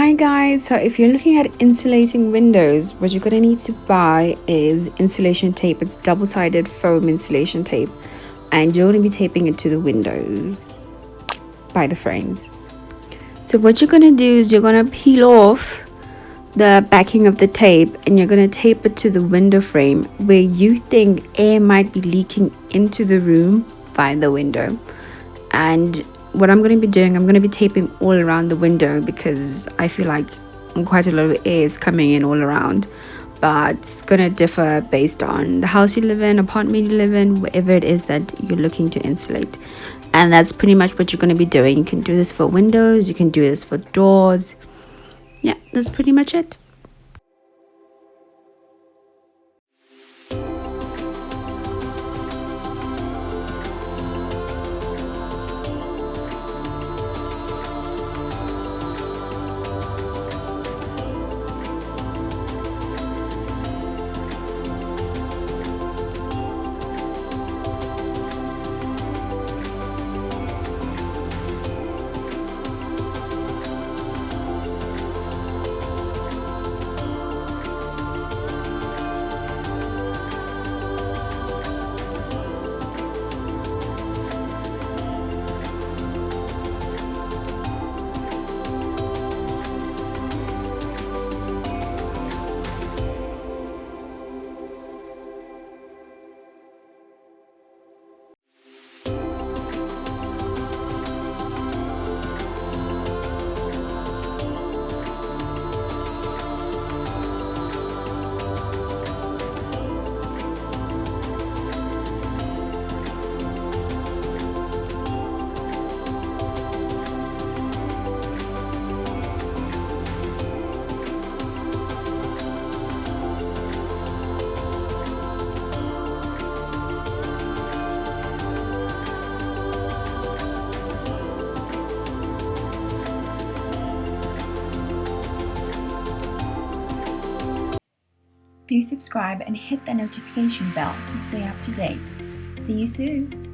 Hi guys, so if you're looking at insulating windows, what you're gonna need to buy is insulation tape. It's double-sided foam insulation tape, and you're gonna be taping it to the windows by the frames. So what you're gonna do is you're gonna peel off the backing of the tape and you're gonna tape it to the window frame where you think air might be leaking into the room by the window. And what I'm going to be doing, I'm going to be taping all around the window because I feel like quite a lot of air is coming in all around, but it's going to differ based on the house you live in, apartment you live in, wherever it is that you're looking to insulate. And that's pretty much what you're going to be doing. You can do this for windows, you can do this for doors. Yeah, that's pretty much it. Do subscribe and hit the notification bell to stay up to date. See you soon!